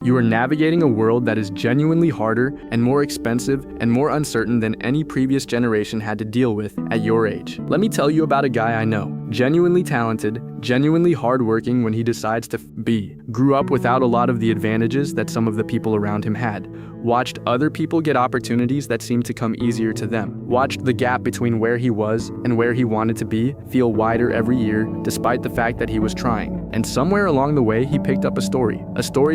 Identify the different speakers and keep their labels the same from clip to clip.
Speaker 1: You are navigating a world that is genuinely harder and more expensive and more uncertain than any previous generation had to deal with at your age. Let me tell you about a guy I know. Genuinely talented, genuinely hardworking when he decides to be. Grew up without a lot of the advantages that some of the people around him had. Watched other people get opportunities that seemed to come easier to them. Watched the gap between where he was and where he wanted to be feel wider every year, despite the fact that he was trying. And somewhere along the way, he picked up a story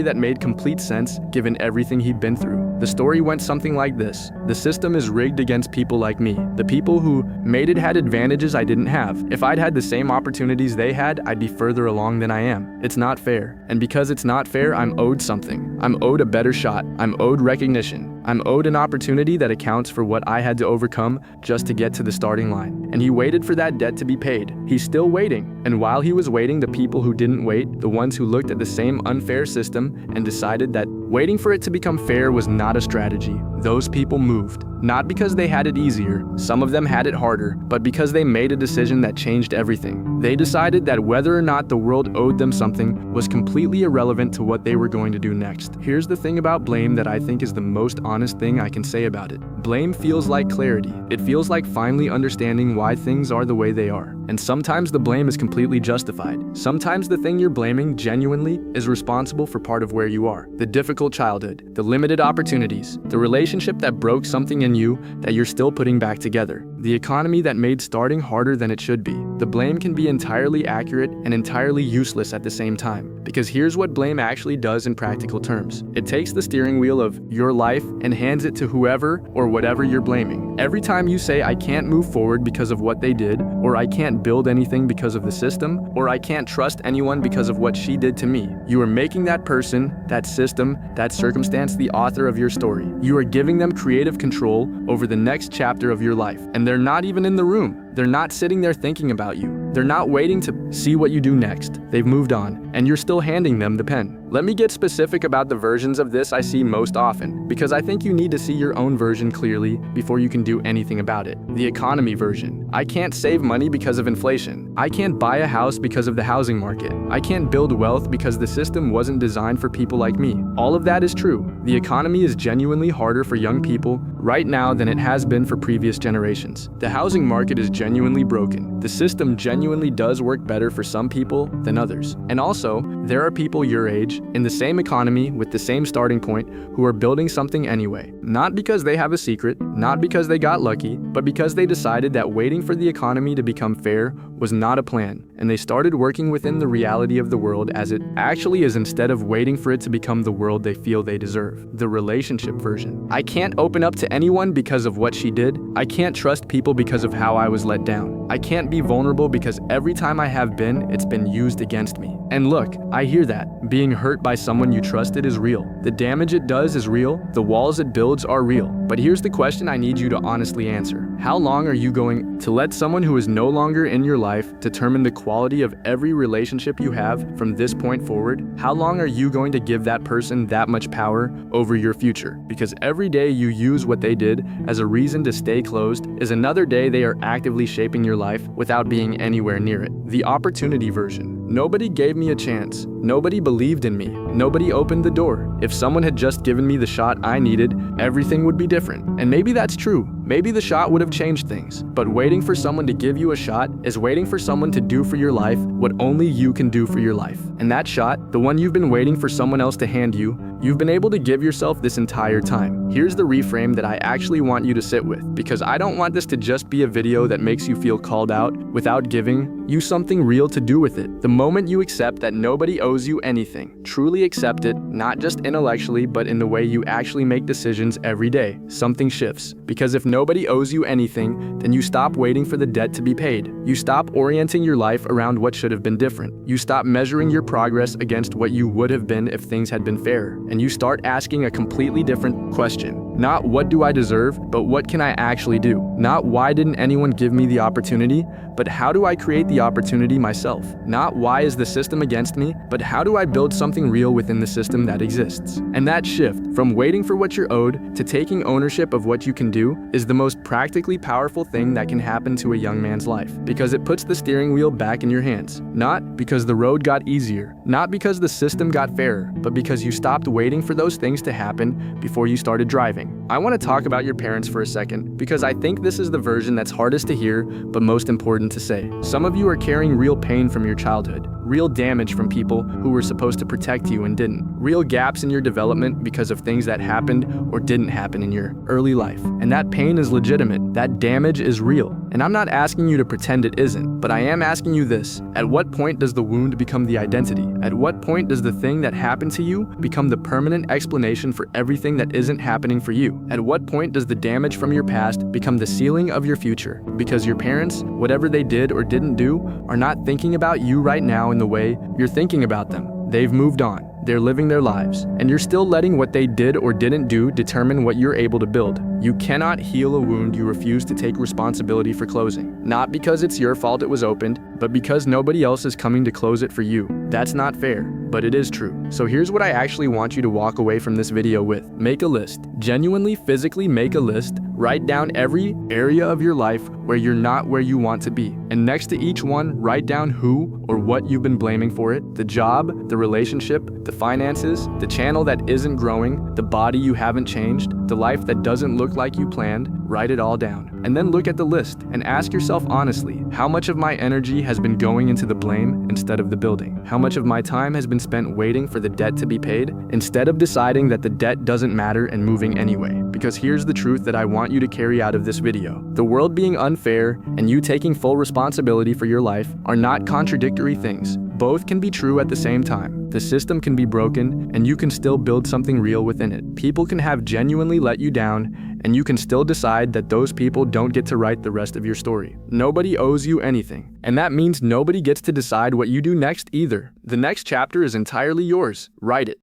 Speaker 1: that made complete sense given everything he'd been through. The story went something like this. The system is rigged against people like me. The people who made it had advantages I didn't have. If I'd had the same opportunities they had, I'd be further along than I am. It's not fair. And because it's not fair, I'm owed something. I'm owed a better shot. I'm owed recognition. I'm owed an opportunity that accounts for what I had to overcome just to get to the starting line. And he waited for that debt to be paid. He's still waiting. And while he was waiting, the people who didn't wait, the ones who looked at the same unfair system and decided that waiting for it to become fair was not a strategy, those people moved. Not because they had it easier, some of them had it harder, but because they made a decision that changed everything. They decided that whether or not the world owed them something was completely irrelevant to what they were going to do next. Here's the thing about blame that I think is the most honest thing I can say about it. Blame feels like clarity. It feels like finally understanding why things are the way they are. And sometimes the blame is completely justified. Sometimes the thing you're blaming genuinely is responsible for part of where you are. The difficult childhood, the limited opportunities, the relationship that broke something in you that you're still putting back together, the economy that made starting harder than it should be. The blame can be entirely accurate and entirely useless at the same time. Because here's what blame actually does in practical terms. It takes the steering wheel of your life and hands it to whoever or whatever you're blaming. Every time you say, I can't move forward because of what they did, or I can't build anything because of the system, or I can't trust anyone because of what she did to me, you are making that person, that system, that circumstance the author of your story. You are giving them creative control over the next chapter of your life. And they're not even in the room. They're not sitting there thinking about you. They're not waiting to see what you do next. They've moved on, and you're still handing them the pen. Let me get specific about the versions of this I see most often, because I think you need to see your own version clearly before you can do anything about it. The economy version. I can't save money because of inflation. I can't buy a house because of the housing market. I can't build wealth because the system wasn't designed for people like me. All of that is true. The economy is genuinely harder for young people right now than it has been for previous generations. The housing market is genuinely broken. The system genuinely does work better for some people than others. And also, there are people your age, in the same economy, with the same starting point, who are building something anyway. Not because they have a secret, not because they got lucky, but because they decided that waiting for the economy to become fair was not a plan, and they started working within the reality of the world as it actually is instead of waiting for it to become the world they feel they deserve. The relationship version. I can't open up to anyone because of what she did. I can't trust people because of how I was let down. I can't be vulnerable because every time I have been, it's been used against me. And look, I hear that. Being hurt by someone you trusted is real. The damage it does is real. The walls it builds are real. But here's the question I need you to honestly answer. How long are you going to let someone who is no longer in your life determine the quality of every relationship you have from this point forward? How long are you going to give that person that much power over your future? Because every day you use what they did as a reason to stay closed is another day they are actively shaping your life without being anywhere near it. The opportunity version. Nobody gave me a chance. Nobody believed in me. Nobody opened the door. If someone had just given me the shot I needed, everything would be different. And maybe that's true. Maybe the shot would have changed things. But waiting for someone to give you a shot is waiting for someone to do for your life what only you can do for your life. And that shot, the one you've been waiting for someone else to hand you, you've been able to give yourself this entire time. Here's the reframe that I actually want you to sit with, because I don't want this to just be a video that makes you feel called out without giving you something real to do with it. The moment you accept that nobody owes you anything, truly accept it, not just intellectually, but in the way you actually make decisions every day, something shifts. Because if nobody owes you anything, then you stop waiting for the debt to be paid. You stop orienting your life around what should have been different. You stop measuring your progress against what you would have been if things had been fair. And you start asking a completely different question. Not what do I deserve, but what can I actually do? Not why didn't anyone give me the opportunity, but how do I create the opportunity myself? Not why is the system against me, but how do I build something real within the system that exists? And that shift, from waiting for what you're owed to taking ownership of what you can do, is the most practically powerful thing that can happen to a young man's life, because it puts the steering wheel back in your hands. Not because the road got easier, not because the system got fairer, but because you stopped waiting for those things to happen before you started driving. I want to talk about your parents for a second, because I think this is the version that's hardest to hear, but most important to say. Some of you are carrying real pain from your childhood, real damage from people who were supposed to protect you and didn't, real gaps in your development because of things that happened or didn't happen in your early life. And that pain is legitimate, that damage is real. And I'm not asking you to pretend it isn't, but I am asking you this: at what point does the wound become the identity? At what point does the thing that happened to you become the permanent explanation for everything that isn't happening for you? At what point does the damage from your past become the ceiling of your future? Because your parents, whatever they did or didn't do, are not thinking about you right now in the way you're thinking about them. They've moved on. They're living their lives, and you're still letting what they did or didn't do determine what you're able to build. You cannot heal a wound you refuse to take responsibility for closing. Not because it's your fault it was opened, but because nobody else is coming to close it for you. That's not fair, but it is true. So here's what I actually want you to walk away from this video with. Make a list. Genuinely, physically make a list. Write down every area of your life where you're not where you want to be. And next to each one, write down who or what you've been blaming for it. The job, the relationship, the finances, the channel that isn't growing, the body you haven't changed, the life that doesn't look like you planned. Write it all down. And then look at the list and ask yourself honestly, how much of my energy has been going into the blame instead of the building? How much of my time has been spent waiting for the debt to be paid instead of deciding that the debt doesn't matter and moving anyway? Because here's the truth that I want you to carry out of this video. The world being unfair and you taking full responsibility for your life are not contradictory things. Both can be true at the same time. The system can be broken, and you can still build something real within it. People can have genuinely let you down, and you can still decide that those people don't get to write the rest of your story. Nobody owes you anything, and that means nobody gets to decide what you do next either. The next chapter is entirely yours. Write it.